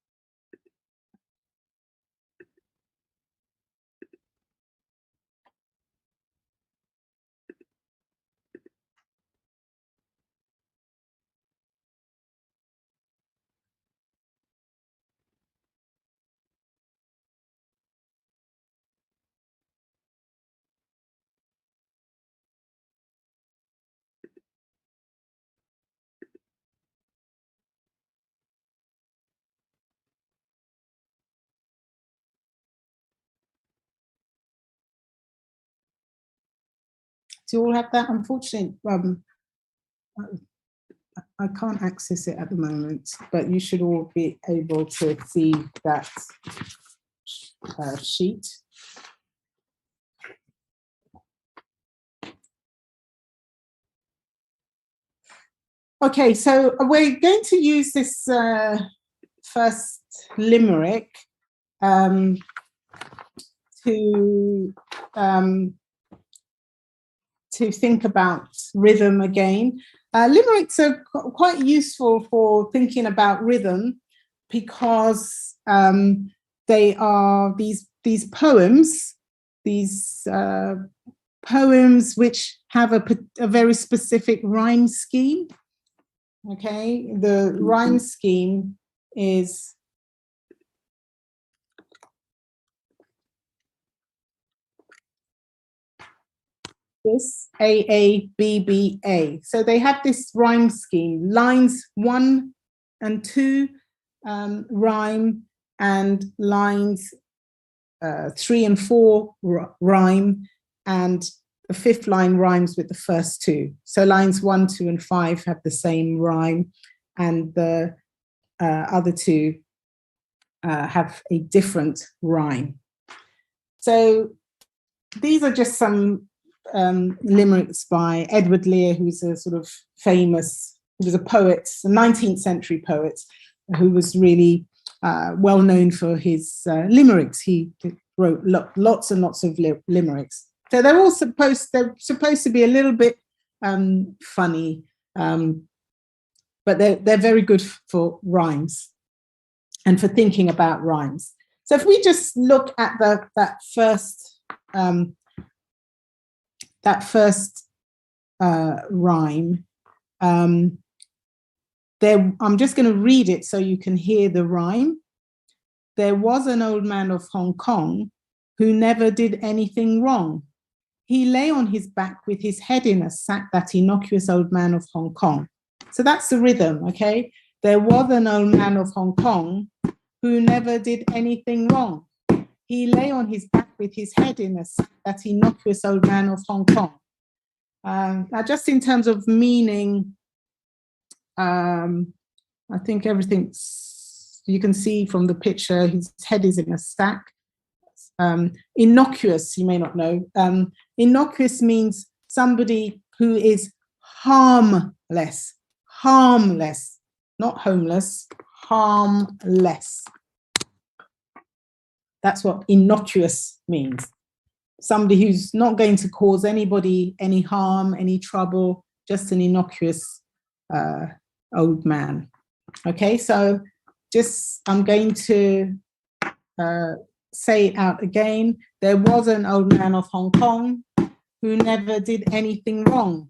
Do you all have that? Unfortunately, I can't access it at the moment, but you should all be able to see that sheet. Okay, so we're going to use this first limerick to think about rhythm again. Limericks are quite useful for thinking about rhythm because they are these poems, poems which have a very specific rhyme scheme. Okay, the rhyme scheme is this A-A-B-B-A. So they have this rhyme scheme. Lines 1 and 2 rhyme, and lines 3 and 4 rhyme, and the fifth line rhymes with the first two. So lines 1, 2, and 5 have the same rhyme, and the other two have a different rhyme. So these are just some limericks by Edward Lear, who's a sort of famous, he was a poet, a 19th century poet, who was really well known for his limericks. He wrote lots and lots of limericks. So they're all supposed to be a little bit funny, but they're very good for rhymes and for thinking about rhymes. So if we just look at that first rhyme, I'm just going to read it so you can hear the rhyme. There was an old man of Hong Kong who never did anything wrong. He lay on his back with his head in a sack, that innocuous old man of Hong Kong. So that's the rhythm, okay? There was an old man of Hong Kong who never did anything wrong. He lay on his back with his head in a sack, that innocuous old man of Hong Kong. Now, just in terms of meaning, I think everything's, you can see from the picture, his head is in a sack. Innocuous, you may not know. Innocuous means somebody who is harmless, not homeless, harmless. That's what innocuous means. Somebody who's not going to cause anybody any harm, any trouble, just an innocuous old man. Okay, so I'm going to say it out again. There was an old man of Hong Kong who never did anything wrong.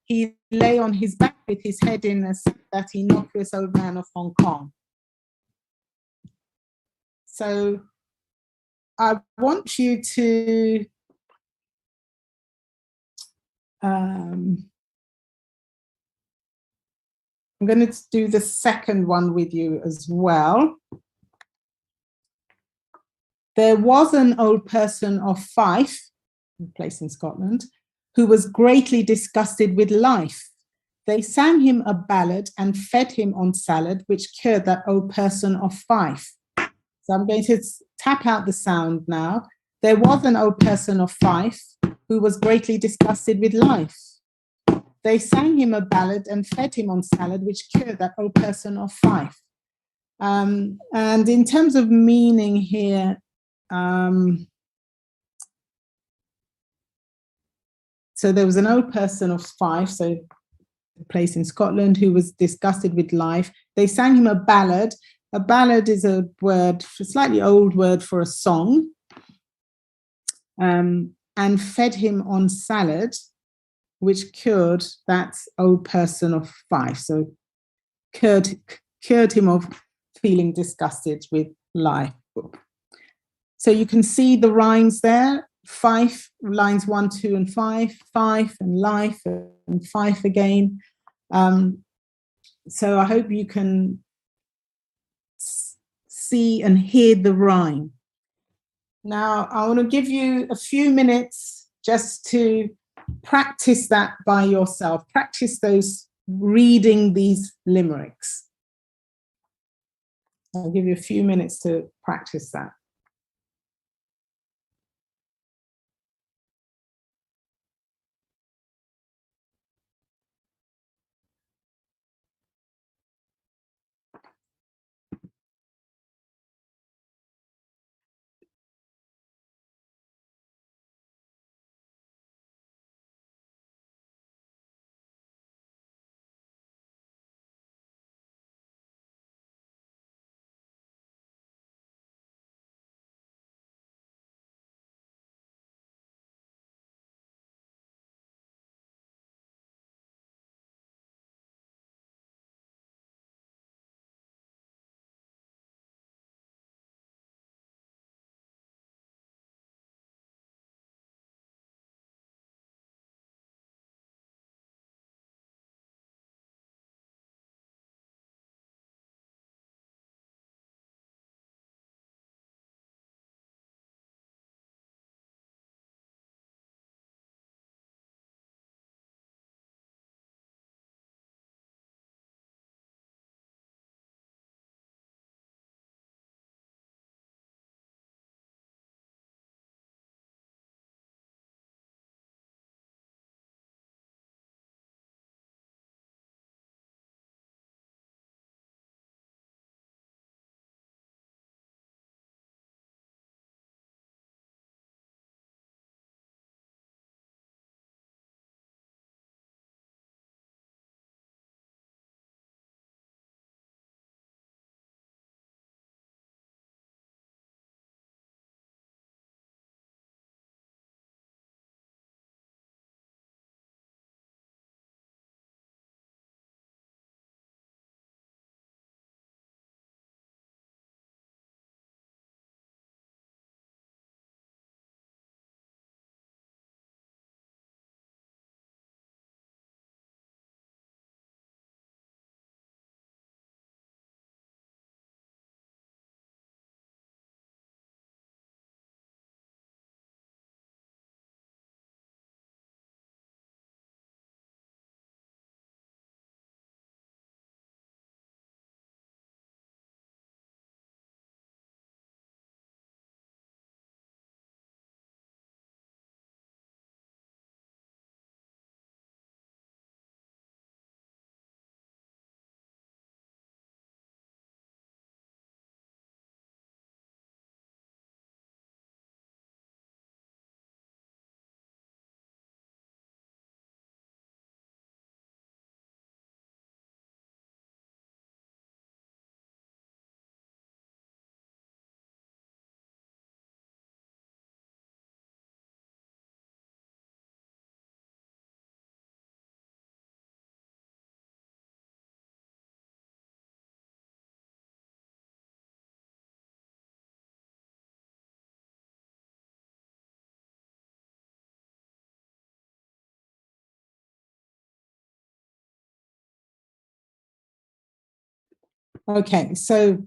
He lay on his back with his head in a sack, that innocuous old man of Hong Kong. So I want you to I'm going to do the second one with you as well. There was an old person of Fife, a place in Scotland, who was greatly disgusted with life. They sang him a ballad and fed him on salad, which cured that old person of Fife. So I'm going to tap out the sound now. There was an old person of Fife who was greatly disgusted with life. They sang him a ballad and fed him on salad, which cured that old person of Fife. And in terms of meaning here, so there was an old person of Fife, so a place in Scotland, who was disgusted with life. They sang him a ballad. A ballad is a word, a slightly old word for a song, and fed him on salad, which cured that old person of Fife. So cured him of feeling disgusted with life. So you can see the rhymes there. Fife, lines 1, 2, and 5, Fife and life and Fife again. So I hope you can see and hear the rhyme. Now, I want to give you a few minutes just to practice that by yourself. Practice those reading these limericks. I'll give you a few minutes to practice that. Okay, so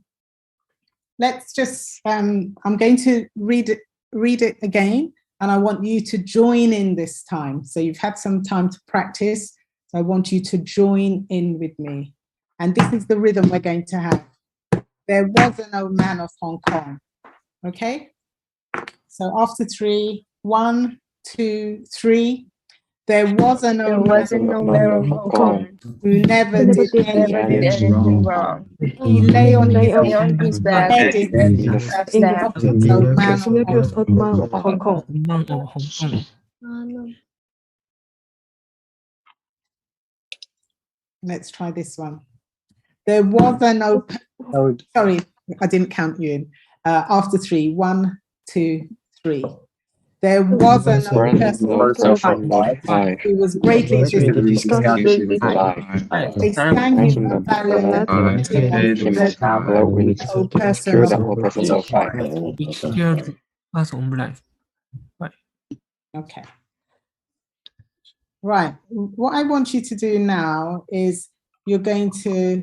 let's just, I'm going to read it again, and I want you to join in this time. So you've had some time to practice. So I want you to join in with me. And this is the rhythm we're going to have. There was an old man of Hong Kong. Okay? So after 3, 1, 2, 3. There was an old man of Hong Kong who never did anything wrong. He lay on his back, head in the old man of Hong Kong. Let's try this one. There was an open. Sorry, I didn't count you in. After 3, 1, 2, 3. There was an old person who was greatly disgusted. They sang him a ballad old person. Okay. Right. What I want you to do now is you're going to,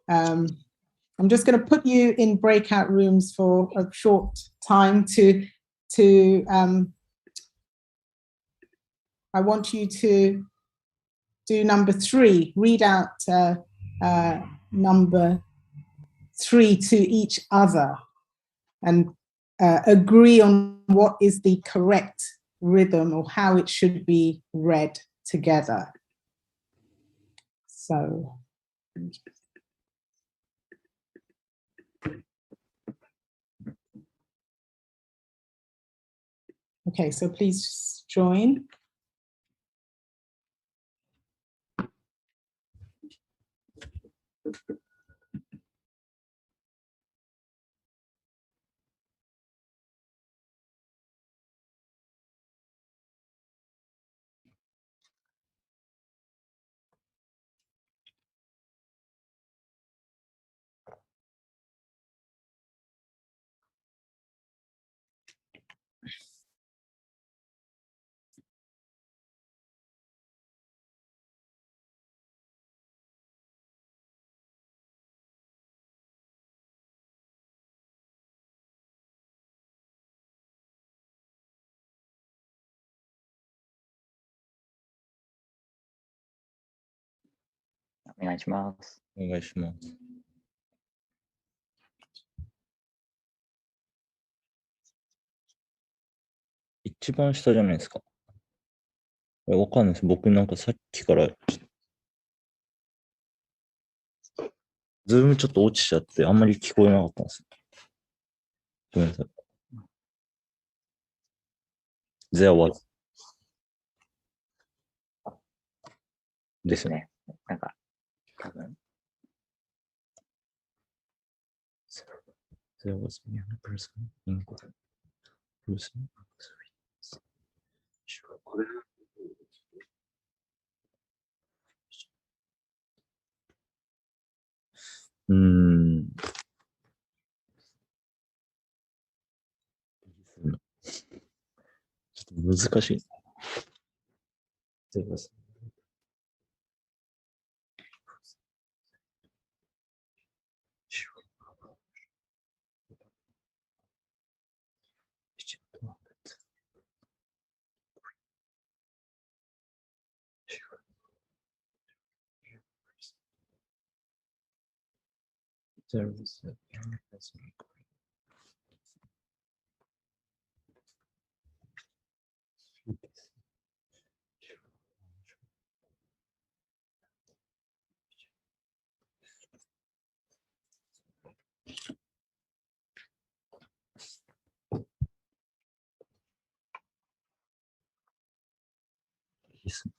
I'm just going to put you in breakout rooms for a short time I want you to do number 3, read out number 3 to each other and agree on what is the correct rhythm or how it should be read together. So. Okay, so please join.お願いします。お願いします。一番下じゃないですか。わかんないです。僕なんかさっきから、ズームちょっと落ちちゃって、あんまり聞こえなかったんです。ごめんなさい。There was. ですね。なんか、多分。There was a young person in person. ちょっと難しい。There was There was a young person. Listen.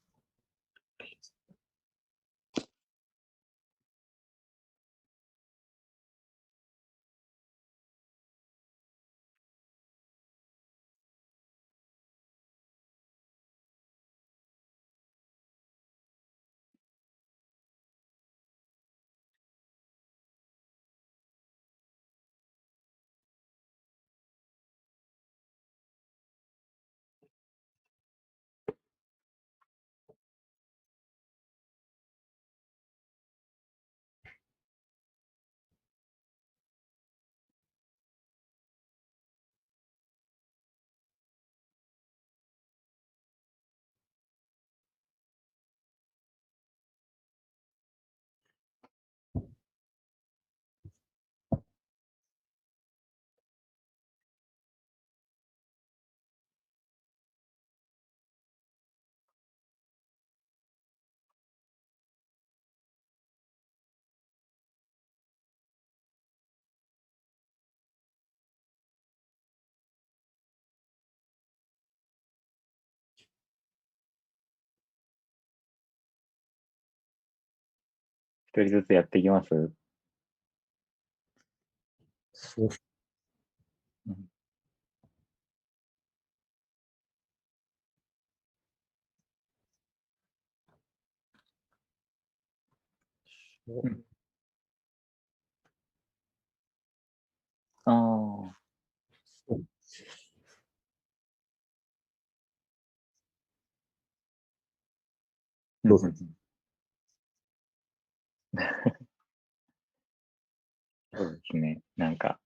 一人ずつやっていきます。そう。ああ。どうぞ。そうですね。なんか。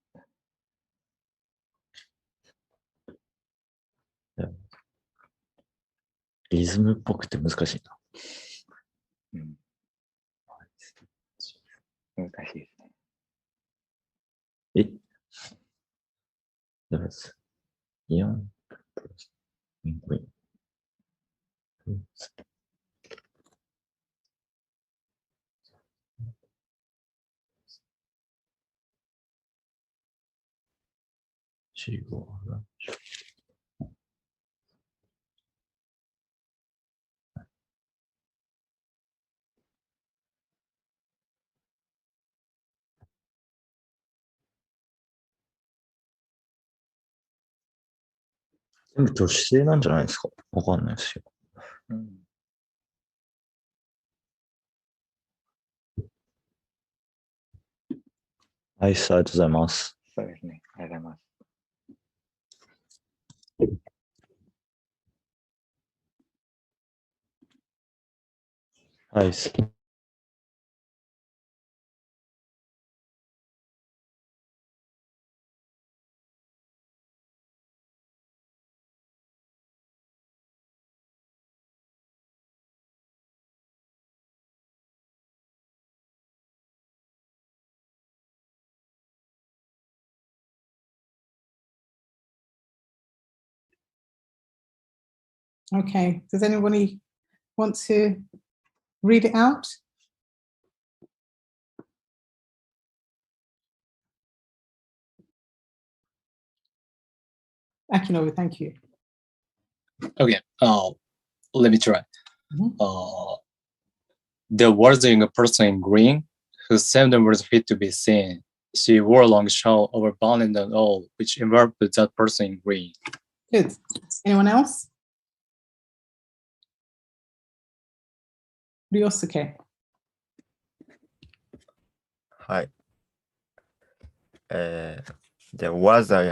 リズムっぽくて難しいな。うん。難しいですね。There's young person. She will run. 全部挙手制なんじゃないですか？わかんないですよ。うん。はい、ありがとうございます。そうですね。ありがとうございます。はい。Okay, does anybody want to read it out? Akinobu, thank you. Okay. Let me try. There was a young person in green whose seldom was fit to be seen. She wore a long shawl over bonnet and all, which enveloped that person in green. Good. Anyone else? Ryosuke. はい。There was a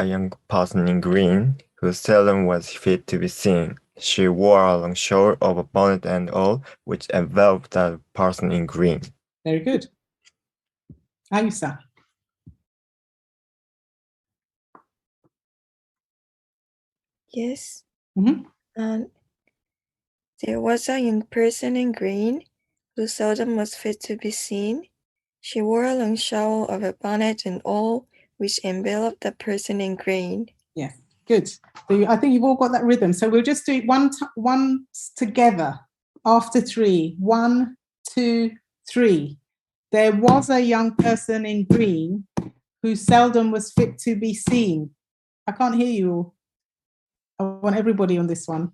young person in green who seldom was fit to be seen. She wore a long shawl over bonnet and all, which enveloped the person in green. Very good. Ayusa. Yes. Mm-hmm. There was a young person in green who seldom was fit to be seen. She wore a long shawl over bonnet and all, which enveloped the person in green. Yes, good. So I think you've all got that rhythm. So we'll just do it one together after 3. 1, 2, 3. There was a young person in green who seldom was fit to be seen. I can't hear you all. I want everybody on this one.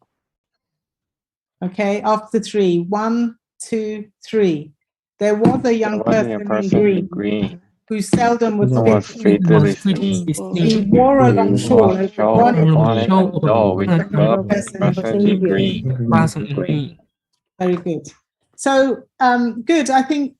Okay, after 3. 1, 2, 3. There was a young person in green who seldom was fit to be seen. He wore a long shawl over person in green. Very good. So good. I think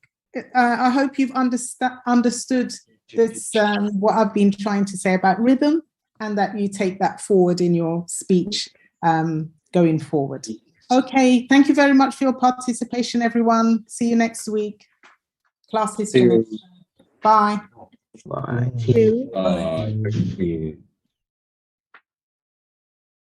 I hope you've understood this what I've been trying to say about rhythm, and that you take that forward in your speech going forward. Okay, thank you very much for your participation, everyone. See you next week. Class is finished. Bye. Bye. Thank you. Bye. Thank you.